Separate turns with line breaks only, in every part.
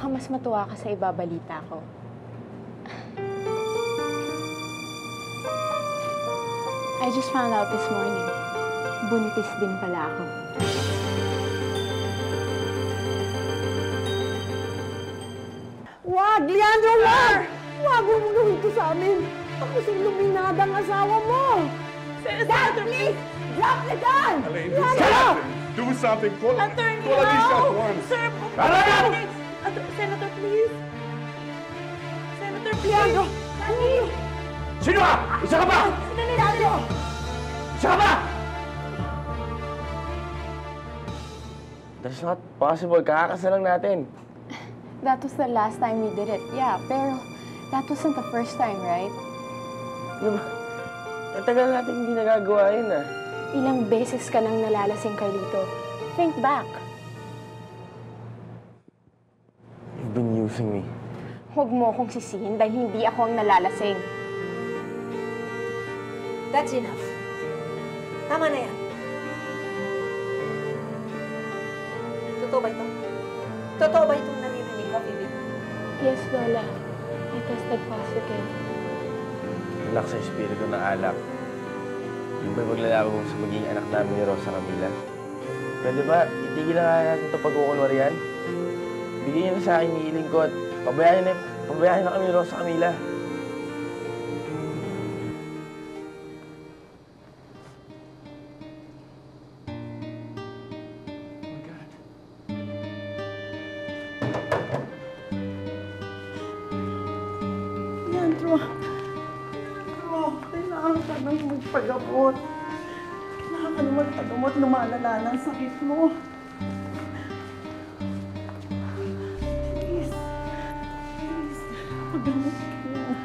Baka mas matuwa ka sa ibabalita ko. I just found out this morning. Buntis din pala ako.
Wag, Leandro, wag! Wag mo gawin ito sa amin. Ako si Luminada ang asawa mo. Dad, please! Drop the gun!
Elaine, do something! Do something! Call Alicia at once!
Sir, Senator, please. Senator, please. Leandro!
Sino ka? Isa ka ba?
Leandro!
Isa ka ba? That's not possible. Kakakasal lang natin.
That was the last time we did it. Yeah, pero that wasn't the first time, right?
Ano ba? Ang tagal natin hindi nagagawa yun, ah.
Ilang beses ka nang nalalasing, Carlito. Think back.
You've been using me.
Huwag mo akong sisihin dahil hindi ako ang nalalasing.
That's enough. Tama na yan. Totoo ba ito? Totoo ba itong naririnig ko, Phoebe?
Yes, Lola. I tested positive.
Anak sa espiritu ng alak. Yung ba'y maglalaban mo sa magiging anak namin ni Rosa Camila? Pwede ba, itigil na nga natin ito pagkukunwarihan? Bigyan niyo na sa akin hiling ko at pabayaan na kami ni Rosa Camila.
Leandro, kailangan ka nang magpagamot. Kailangan ka nang magpagamot, lumalala na ang sakit mo. Please, pagamot ka.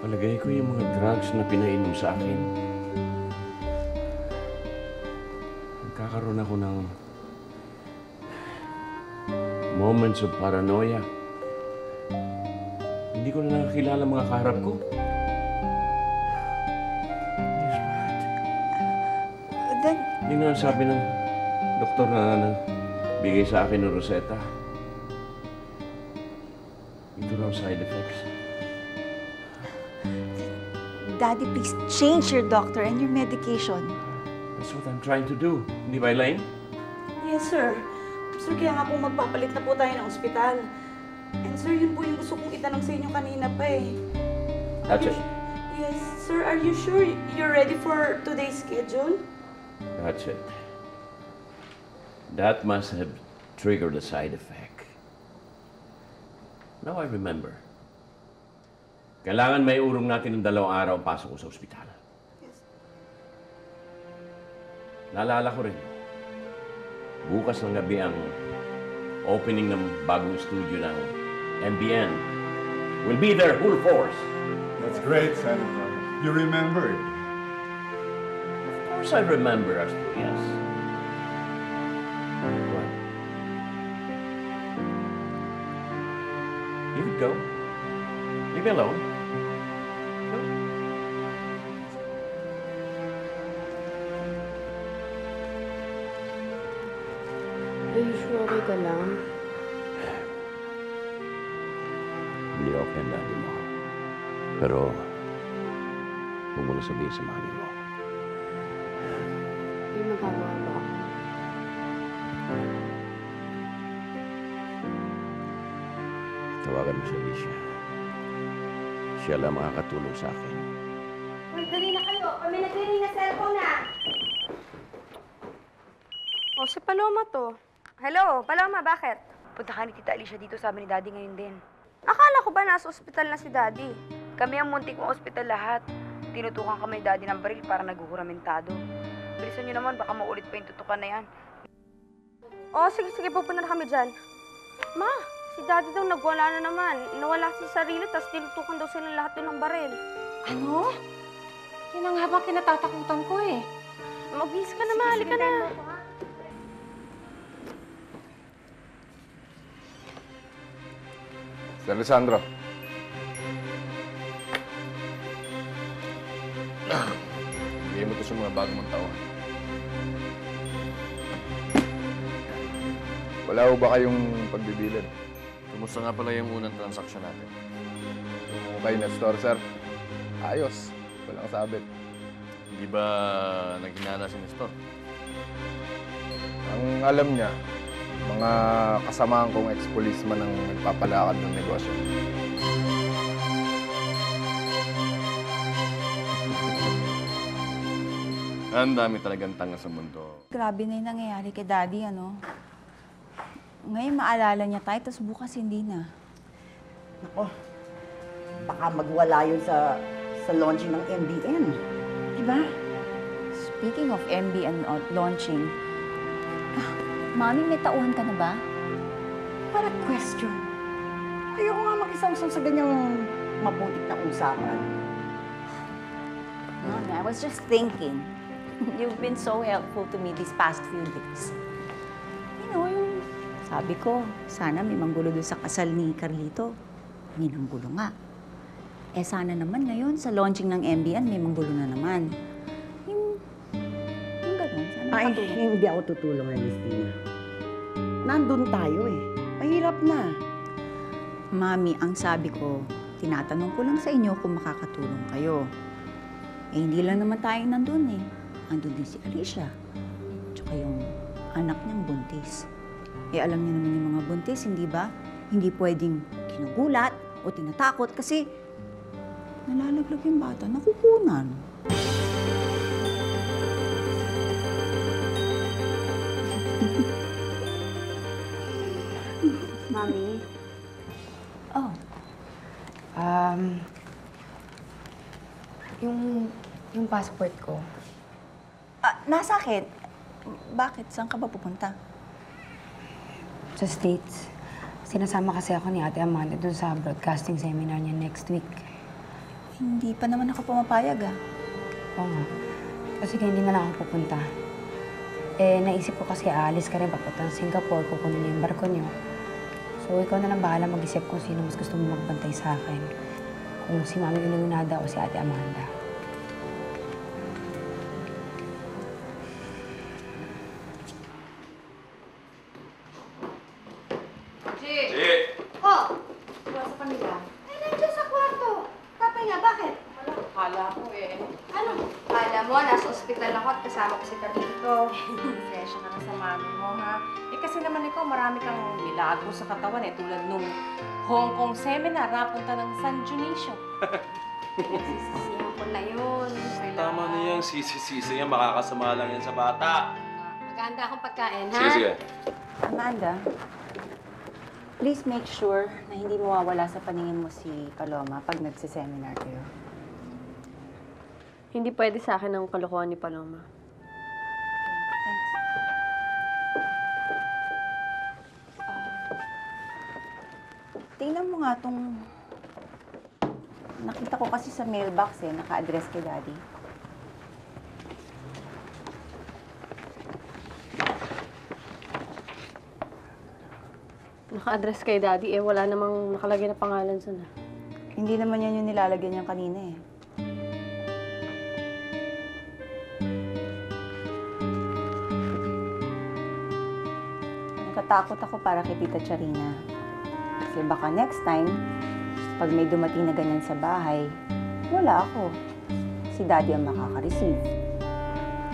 Palagay ko yung mga drugs na pinainom sa akin. Nagkakaroon ako ng moments of paranoia. Hindi ko na nakakilala mga kaharap ko. Yes, what?
Then,
Hindi nga sabi ng doktor na bigay sa akin ng Rosetta. Ito raw side effects.
Daddy, please change your doctor and your medication.
That's what I'm trying to do. Hindi ba, Elaine?
yes, sir. Sir, kaya nga po magpapalit na po tayo ng ospital. And sir, yun po yung gusto kong itanong sa inyo kanina pa eh.
That's it.
Yes, sir, are you sure you're ready for today's schedule?
That's it. That must have triggered a side effect. Now I remember. Kailangan may urong natin ng 2 araw ang pasok ko sa ospital.
Yes.
Naalala ko rin. Bukas ng gabi ang opening ng bagong studio ng MBN. We'll be there full force.
That's great, Senator. You remembered.
Of course I remember, Asturias. What? You could go. Leave me alone. Go.
Are you sure okay ka lang?
Hindi okay ang daddy mo. Pero, huwag mo na sabihin sa mami mo.
May magagawa ba ako?
Tawagan mo si Alicia. Siya lang makakatulong sa akin.
Uy, dali na kayo. Kami nagriring na cellphone na.
Oh, si Paloma to. Hello, Paloma, bakit? Punta ka ni Tita Alicia dito, sabi ni Daddy ngayon din. Akala ko ba nasa ospital na si Daddy? Kami ang muntik mong ospital lahat. Tinutukan kami ni Daddy ng baril para naguhuramentado. Bilisan niyo naman, baka maulit pa yung tutukan na yan. Oh, sige, pupunta na kami dyan. Ma, si Daddy daw nagwala na naman. Nawala sa sarili, tapos tinutukan daw sila lahat doon ng baril.
Ano? Yan ang nga ba kinatatakutan ko eh.
Magbihis ka na, mahali ka na.
Si Alessandro. Bigay mo ito sa mga bago mong tao. Wala ho ba kayong pagbibilin?
Kumusta nga pala yung unang transaksyon natin?
Okay na store, sir. Ayos. Walang sabit.
Hindi ba naghinala si Nestor?
Ang alam niya, mga kasamahan kong ex-policeman ang nagpapalakad ng negosyo.
Ang dami talagang tanga sa mundo.
Grabe na yung nangyayari kay Daddy, ano? Ngayon maalala niya tayo, tapos bukas hindi na.
Ako, baka magwala yun sa launching ng MBN. Diba?
Speaking of MB and launching, Mami, may tauhan ka na ba?
What a question. Ayoko nga makisawsaw sa ganyang mabutik na usapan.
Mami, I was just thinking. You've been so helpful to me these past few days. You know, yung sabi ko, sana may manggulo doon sa kasal ni Carlito. May nanggulo nga. Eh sana naman ngayon sa launching ng MBN, may manggulo na naman. Yung ganun, sana
Ay,
makatulong.
hindi ako tutulong, Ernestina. Nandun tayo eh. Mahirap na.
Mami, ang sabi ko, tinatanong ko lang sa inyo kung makakatulong kayo. Eh, hindi lang naman tayo nandun eh. Andun din si Alicia. Tsaka yung anak niyang buntis. Eh, alam niyo naman yung mga buntis, hindi ba? Hindi pwedeng kinugulat o tinatakot kasi nalalaglag yung bata, nakukunan.
Mami,
Oh,
yung passport ko.
nasa akin. Bakit? Saan ka ba pupunta?
Sa States. Sinasama kasi ako ni Ate Amanda dun sa broadcasting seminar niya next week.
Hindi pa naman ako pumapayag ah.
Oo nga. Kasi kaya hindi na lang ako pupunta. Eh, naisip ko kasi aalis ka rin papuntang Singapore, kukunin niyo yung barko niyo. So, ikaw na lang bahala mag-isip kung sino mas gusto mo magbantay sa akin. Kung si Mami Iluminada o si Ate Amanda.
Oh! Wala sa kanila. Ay, nandiyan sa kwarto. Tatay nga, bakit?
Kala ko eh.
Ano? Kala mo, nasa ospital ako at kasama ko si Carlito.
Presya ka na sa mami mo, ha? Eh kasi naman ikaw, marami kang milagro sa katawan eh. Tulad nung Hong Kong seminar, napunta ng San Dionisio.
Sisisihan ko na yun.
Tama na yan, sisi-sisi yan. Makakasama lang yan sa bata.
Maganda akong pagkain, ha?
Sige, sige.
Amanda, please make sure na hindi mawawala sa paningin mo si Paloma pag nagsiseminar kayo.
Hindi pwede sa akin ang kalokohan ni Paloma.
Thanks. Tingnan mo nga tong... Nakita ko kasi sa mailbox eh, naka-address kay Daddy.
Naka-address kay Daddy, eh wala namang nakalagay na pangalan sana.
Hindi naman yan yung nilalagyan niya kanina eh. Natatakot ako para kay Tita Charina. Kasi baka next time, pag may dumating na ganyan sa bahay, wala ako. Si Daddy ang makaka-receive.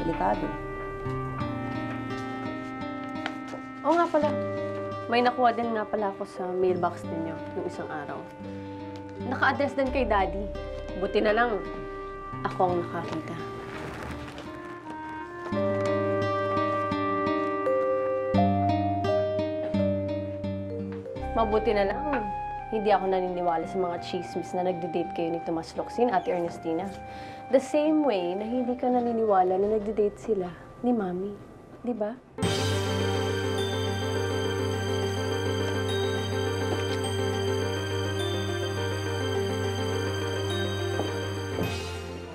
Delikado.
Oo nga pala. May nakuha din nga pala ako sa mailbox ninyo noong isang araw. Naka-address din kay Daddy. Buti na lang, ako ang nakakita. Mabuti na lang, hindi ako naniniwala sa mga chismis na nagde-date kayo ni Tomas Locsin, Ate Ernestina. The same way na hindi ka naniniwala na nagde-date sila ni Mami. Di ba?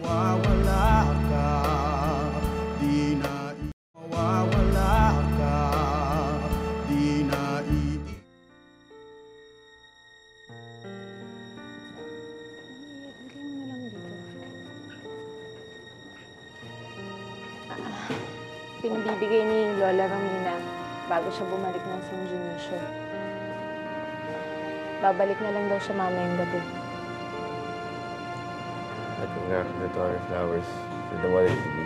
Mawawala ka, di na mawawala ka, di na
Pinabibigay ni Lola Romina
bago siya bumalik ng San Dionisio. Babalik na lang daw siya mamayang gabi.
At congratulatory flowers for the wedding-to-be.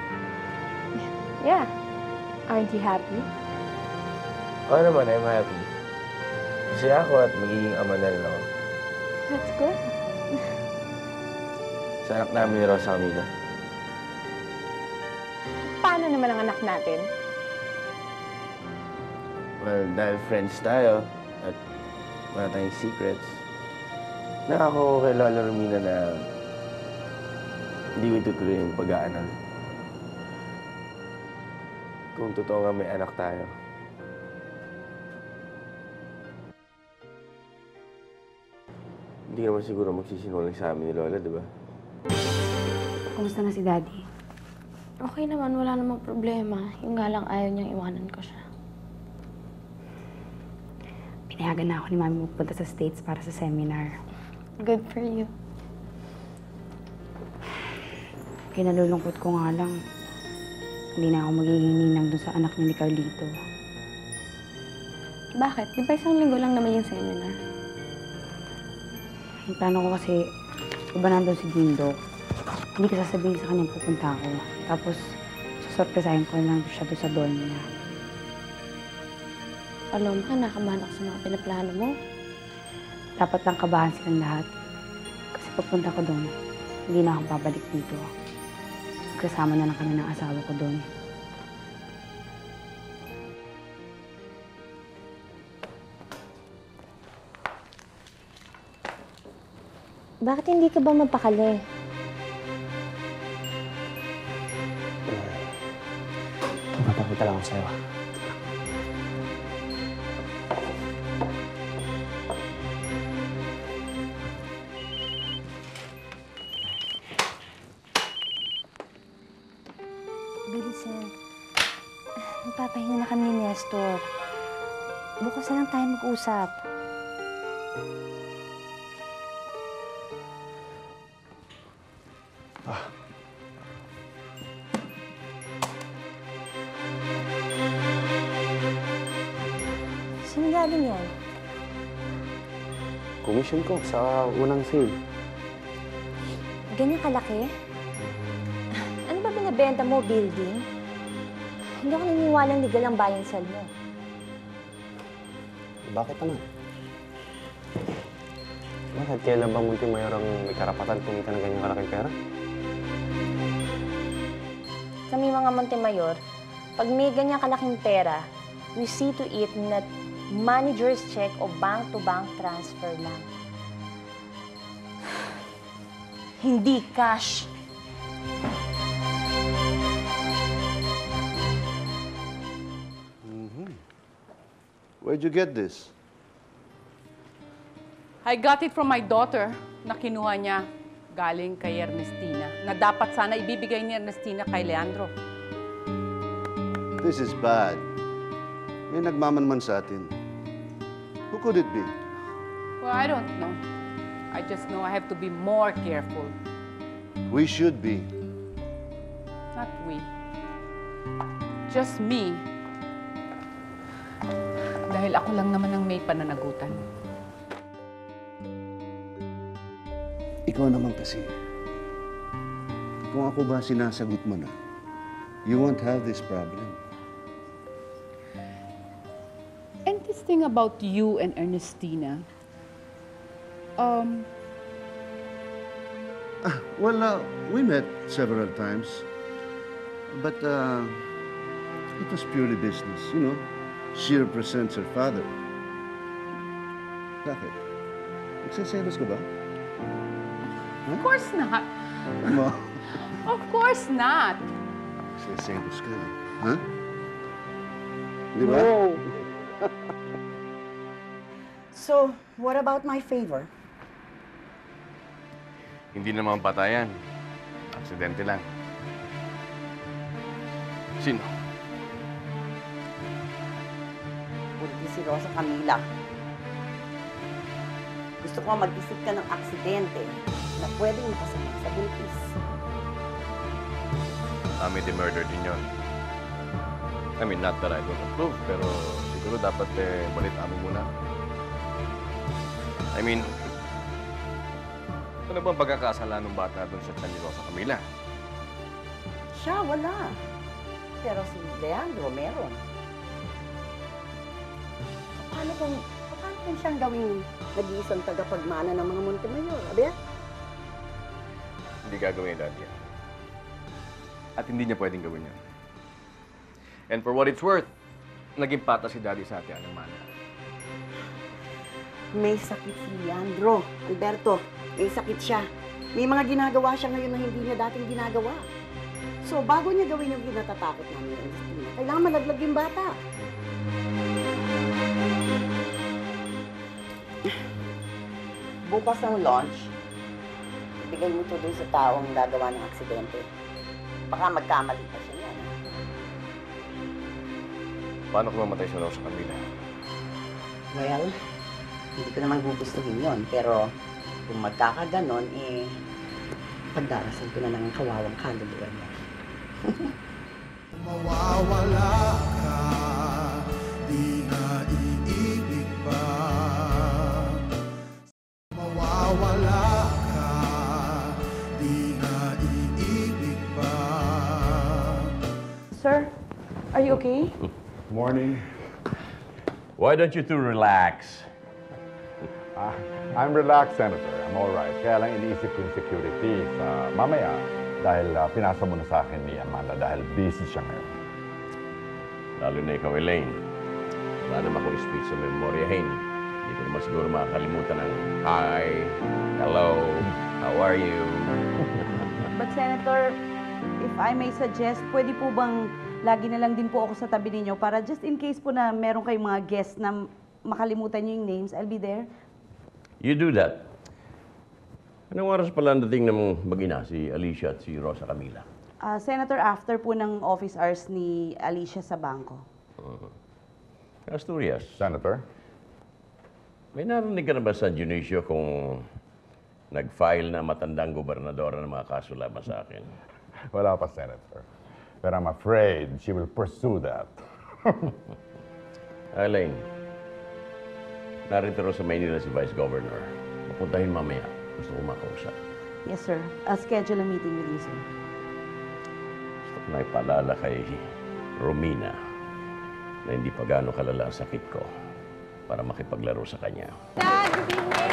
Yeah. Aren't you happy?
Oo naman, I'm happy. Kasi ako at magiging ama na rin ako.
That's good.
Sa anak namin ni Rosa Camila.
Paano naman ang anak natin?
Well, dahil friends tayo at wala tayong secrets, nakako kay Lola Romina na hindi ko itutuloy yung pag-aaral. Kung totoo nga may anak tayo. Hindi naman siguro magsisinungaling sa amin ni Lola, di ba?
Kumusta na si Daddy? Okay naman, wala namang problema. Yung nga lang ayaw niyang iwanan ko siya. Pinayagan na ako ni Mami magpunta sa States para sa seminar. Good for you. Kinalulungkot ko nga lang. Hindi na ako magiging ninang dun sa anak niya ni Carlito. Bakit? Di ba isang linggo lang naman yung seminar? Yung plano ko kasi, iba nandun si Dindo. Hindi ko sasabihin sa kanya pupunta ako. Tapos, sasorpresahin ko lang siya doon sa dorm niya. Alam ka, nakabahan ako sa mga pinaplano mo. Dapat lang kabahan silang lahat. Kasi pagpunta ko doon, hindi na ako babalik dito. Kasama na lang kami ng asawa ko doon.
Bakit hindi ka ba mapakali?
Magpapakita lang ako sa'yo.
Bilisan. Nagpapahinga na kami ni Nestor. Bukas na lang tayo mag-usap. Sino galing yan?
Commission ko sa unang sale.
Ganyan kalaki? Ano ba binabenta mo, building? Hindi ako naniniwalang legal ang buy and sell mo.
Bakit naman? Bakit kailan ba Munting Mayor ang may karapatan kumita ng ganyang kalaking pera?
Kami mga Montemayor, pag may ganyang kalaking pera, we see to it na manager's check o bank-to-bank transfer lang. Hindi cash.
Where'd you get this?
I got it from my daughter na kinuha niya galing kay Ernestina na dapat sana ibibigay ni Ernestina kay Leandro.
This is bad. May nagmamanman sa atin. Who could it be?
Well, I don't know. I just know I have to be more careful.
We should be.
Not we. Just me. Dahil ako lang naman ang may pananagutan.
Ikaw naman kasi. Kung ako ba sinasagot mo na, you won't have this problem.
And this thing about you and Ernestina,
we met several times. But it was purely business, you know. She represents her father. Bakit? Nagsiselos ka ba?
of course not.
Ano?
Of course not.
Nagsiselos ka. Ha? Di ba?
No. So, what about my favor?
Hindi naman patayan. Aksidente lang. Sino?
Buntis si Rosa Camila. Gusto ko mag-isip ka ng aksidente na pwedeng makasama sa buntis.
Kami de murder din yun. I mean, not that I don't approve, pero Siguro dapat balit namin muna. I mean, ano bang pagkakasala ng bata doon sa tiyan ni Rosa Camila?
Siya, wala. Pero si Leandro, meron. Paano kung siyang gawing nag-iisang tagapagmana ng mga Montemayor, abe?
Hindi gagawin ni Daddy yan. At hindi niya pwedeng gawin yan. And for what it's worth, naging pata si Daddy sa atin ng mana.
May sakit si Leandro, Alberto. May sakit siya. May mga ginagawa siya ngayon na hindi niya dating ginagawa. So, bago niya gawin yung kinatatakot namin, Ernestina, kailangan malaglag yung bata. Bukas ang launch, ibigay mo to doon sa taong gagawa ng aksidente. Baka magkamali pa siya yan.
Paano kung mamatay si Rosa Camila?
Well, hindi ko naman gugustuhin yon, pero kung magkakaganon, pagdarasal ko na lang ang kawawang kaluluwa niya.
Mawawala ka, di na iibig pa. Mawawala ka, di na iibig pa.
Sir, are you okay?
Morning. Why don't you two relax?
I'm relaxed, Senator. I'm all right. Kaya lang iniisip ko yung security sa mamaya dahil pinasa mo na sa akin ni Amanda dahil busy siya ngayon.
Lalo na ikaw, Elaine. Wala naman akong speech sa memoryahin. Hindi ko naman siguro makakalimutan ng hi, hello, how are you?
But Senator, if I may suggest, pwede po bang lagi na lang din po ako sa tabi ninyo para just in case po na meron kayong mga guests na makalimutan nyo yung names, I'll be there.
You do that. Anong oras pala dating ng mag-ina, si Alicia at si Rosa Camila?
Senator, after po ng office hours ni Alicia sa bangko.
Asturias.
Senator?
May narinig ka na ba sa Dionisio kung nag-file na matandang gobernadora ng mga kaso laban sa akin?
Wala pa, Senator. Pero I'm afraid she will pursue that.
Elaine, narito rin sa Maynila si Vice Governor. Mapuntahin mamaya. Gusto ko makausap.
Yes, sir. I'll schedule a meeting with you, sir.
Gusto ko na ipaalala kay Romina na hindi pa gaano kalala ang sakit ko para makipaglaro sa kanya.
Dad, good evening!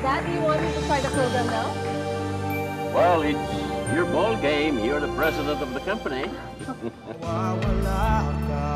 Dad, do you want me to start the program now?
Well, it's your ball game. You're the president of the company.
Mawawala ka,